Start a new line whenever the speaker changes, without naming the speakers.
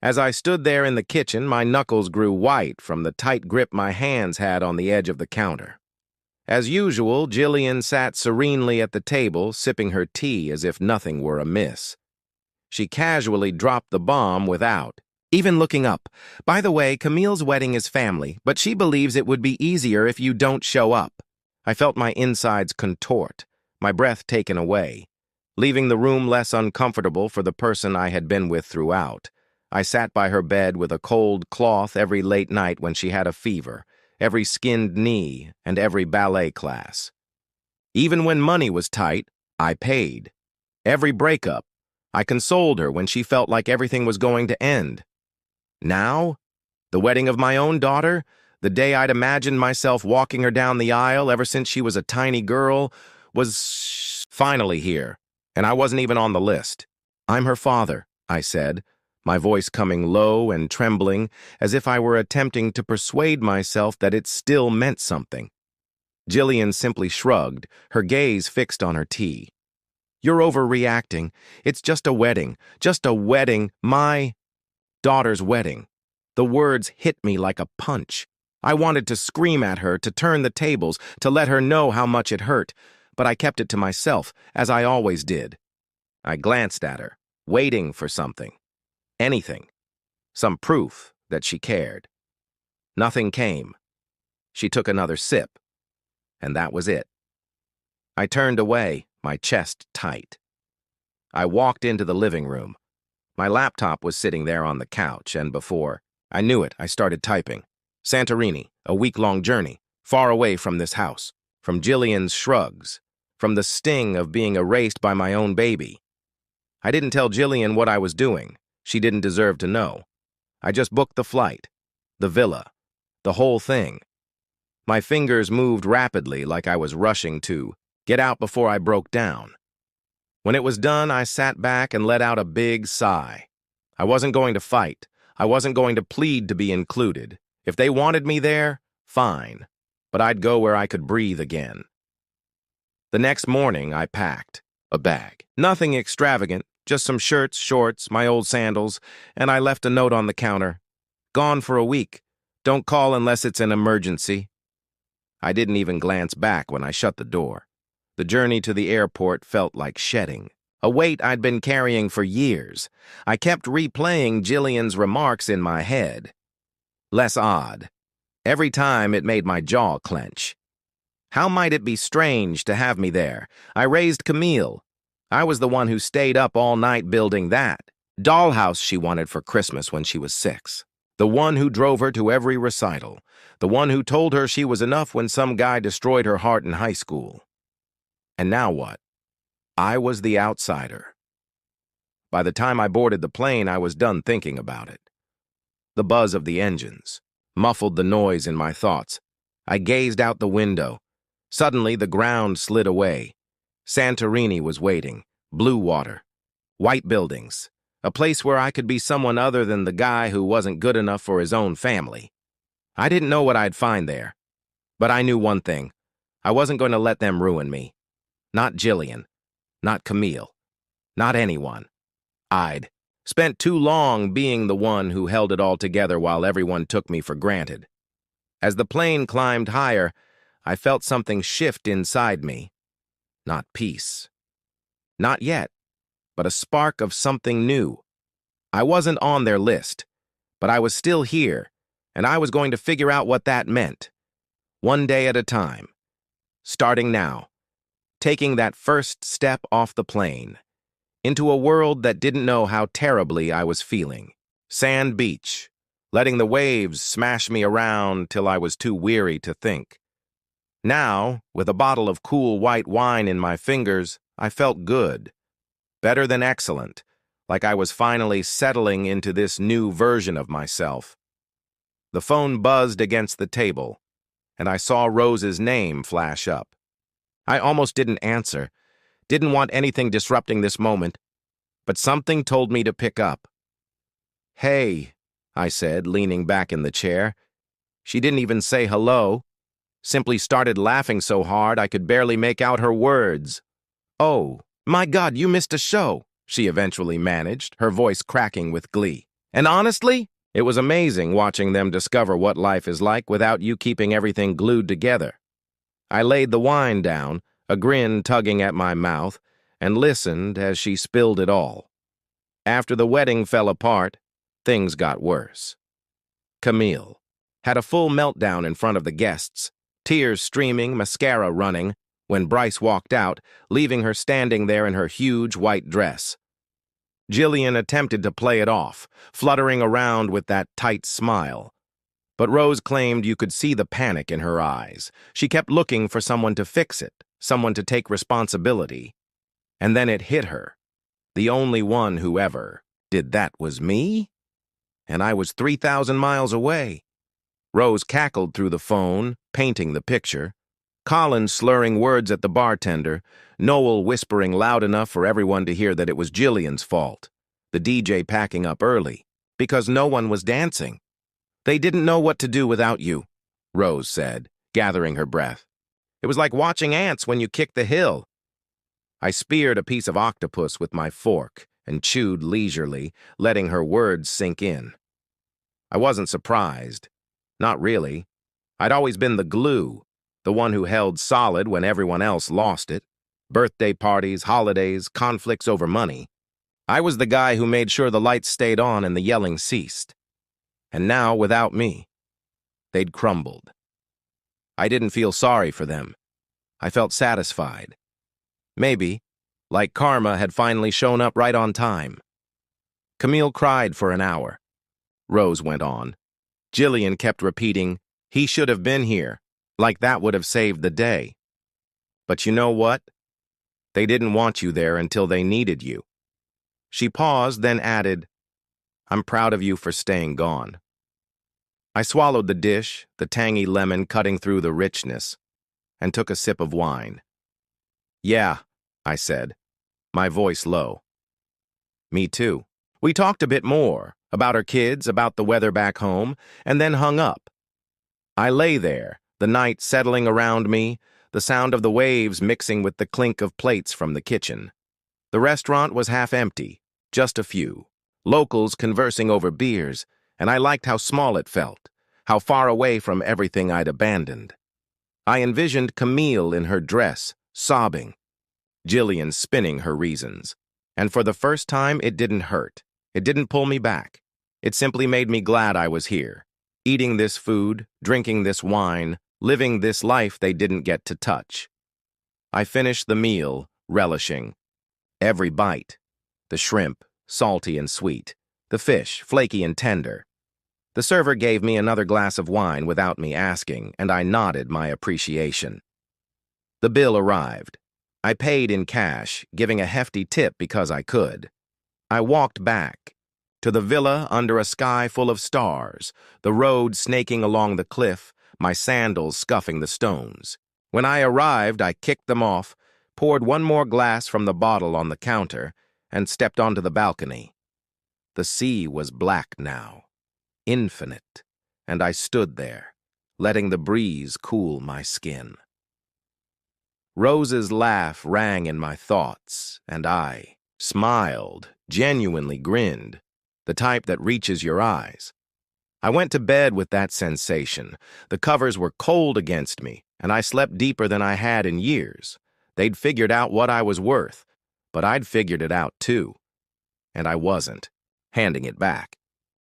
As I stood there in the kitchen, my knuckles grew white from the tight grip my hands had on the edge of the counter. As usual, Jillian sat serenely at the table, sipping her tea as if nothing were amiss. She casually dropped the bomb without even looking up. By the way, Camille's wedding is family, but she believes it would be easier if you don't show up. I felt my insides contort, my breath taken away, leaving the room less uncomfortable for the person I had been with throughout. I sat by her bed with a cold cloth every late night when she had a fever, every skinned knee, and every ballet class. Even when money was tight, I paid. Every breakup, I consoled her when she felt like everything was going to end. Now, the wedding of my own daughter, the day I'd imagined myself walking her down the aisle ever since she was a tiny girl, was finally here, and I wasn't even on the list. "I'm her father," I said, my voice coming low and trembling, as if I were attempting to persuade myself that it still meant something. Jillian simply shrugged, her gaze fixed on her tea. "You're overreacting. It's just a wedding. Just a wedding. My daughter's wedding." The words hit me like a punch. I wanted to scream at her, to turn the tables, to let her know how much it hurt, but I kept it to myself, as I always did. I glanced at her, waiting for something. Anything. Some proof that she cared. Nothing came. She took another sip, and that was it. I turned away, my chest tight. I walked into the living room. My laptop was sitting there on the couch, and before I knew it, I started typing. Santorini, a week-long journey, far away from this house, from Jillian's shrugs, from the sting of being erased by my own baby. I didn't tell Jillian what I was doing. She didn't deserve to know. I just booked the flight, the villa, the whole thing. My fingers moved rapidly like I was rushing to get out before I broke down. When it was done, I sat back and let out a big sigh. I wasn't going to fight. I wasn't going to plead to be included. If they wanted me there, fine. But I'd go where I could breathe again. The next morning, I packed a bag. Nothing extravagant, just some shirts, shorts, my old sandals, and I left a note on the counter. "Gone for a week. Don't call unless it's an emergency." I didn't even glance back when I shut the door. The journey to the airport felt like shedding, a weight I'd been carrying for years. I kept replaying Jillian's remarks in my head. Less odd. Every time it made my jaw clench. How might it be strange to have me there? I raised Camille. I was the one who stayed up all night building that dollhouse she wanted for Christmas when she was 6. The one who drove her to every recital. The one who told her she was enough when some guy destroyed her heart in high school. And now what? I was the outsider. By the time I boarded the plane, I was done thinking about it. The buzz of the engines muffled the noise in my thoughts. I gazed out the window. Suddenly, the ground slid away. Santorini was waiting. Blue water. White buildings. A place where I could be someone other than the guy who wasn't good enough for his own family. I didn't know what I'd find there. But I knew one thing. I wasn't going to let them ruin me. Not Jillian. Not Camille. Not anyone. I'd spent too long being the one who held it all together while everyone took me for granted. As the plane climbed higher, I felt something shift inside me. Not peace. Not yet, but a spark of something new. I wasn't on their list, but I was still here, and I was going to figure out what that meant. One day at a time. Starting now. Taking that first step off the plane. Into a world that didn't know how terribly I was feeling. Sand beach. Letting the waves smash me around till I was too weary to think. Now, with a bottle of cool white wine in my fingers, I felt good. Better than excellent, like I was finally settling into this new version of myself. The phone buzzed against the table, and I saw Rose's name flash up. I almost didn't answer, didn't want anything disrupting this moment, but something told me to pick up. "Hey," I said, leaning back in the chair. She didn't even say hello, simply started laughing so hard I could barely make out her words. "Oh, my God, you missed a show," she eventually managed, her voice cracking with glee. And honestly, it was amazing watching them discover what life is like without you keeping everything glued together. I laid the wine down, a grin tugging at my mouth, and listened as she spilled it all. After the wedding fell apart, things got worse. Camille had a full meltdown in front of the guests, tears streaming, mascara running, when Bryce walked out, leaving her standing there in her huge white dress. Jillian attempted to play it off, fluttering around with that tight smile. But Rose claimed you could see the panic in her eyes. She kept looking for someone to fix it, someone to take responsibility. And then it hit her. The only one who ever did that was me? And I was 3,000 miles away. Rose cackled through the phone, painting the picture. Colin slurring words at the bartender, Noel whispering loud enough for everyone to hear that it was Jillian's fault. The DJ packing up early, because no one was dancing. They didn't know what to do without you, Rose said, gathering her breath. It was like watching ants when you kick the hill. I speared a piece of octopus with my fork and chewed leisurely, letting her words sink in. I wasn't surprised. Not really. I'd always been the glue, the one who held solid when everyone else lost it. Birthday parties, holidays, conflicts over money. I was the guy who made sure the lights stayed on and the yelling ceased. And now, without me, they'd crumbled. I didn't feel sorry for them. I felt satisfied. Maybe, like karma had finally shown up right on time. Camille cried for an hour. Rose went on. Jillian kept repeating, "He should have been here," like that would have saved the day. But you know what? They didn't want you there until they needed you. She paused, then added, "I'm proud of you for staying gone." I swallowed the dish, the tangy lemon cutting through the richness, and took a sip of wine. "Yeah," I said, my voice low. "Me too." We talked a bit more, about her kids, about the weather back home, and then hung up. I lay there, the night settling around me, the sound of the waves mixing with the clink of plates from the kitchen. The restaurant was half empty, just a few, locals conversing over beers, and I liked how small it felt, how far away from everything I'd abandoned. I envisioned Camille in her dress, sobbing, Jillian spinning her reasons, and for the first time it didn't hurt. It didn't pull me back. It simply made me glad I was here, eating this food, drinking this wine, living this life they didn't get to touch. I finished the meal, relishing every bite. The shrimp, salty and sweet. The fish, flaky and tender. The server gave me another glass of wine without me asking, and I nodded my appreciation. The bill arrived. I paid in cash, giving a hefty tip because I could. I walked back to the villa under a sky full of stars, the road snaking along the cliff, my sandals scuffing the stones. When I arrived, I kicked them off, poured one more glass from the bottle on the counter, and stepped onto the balcony. The sea was black now, infinite, and I stood there, letting the breeze cool my skin. Rose's laugh rang in my thoughts, and I smiled, genuinely grinned, the type that reaches your eyes. I went to bed with that sensation. The covers were cold against me, and I slept deeper than I had in years. They'd figured out what I was worth, but I'd figured it out too. And I wasn't, handing it back.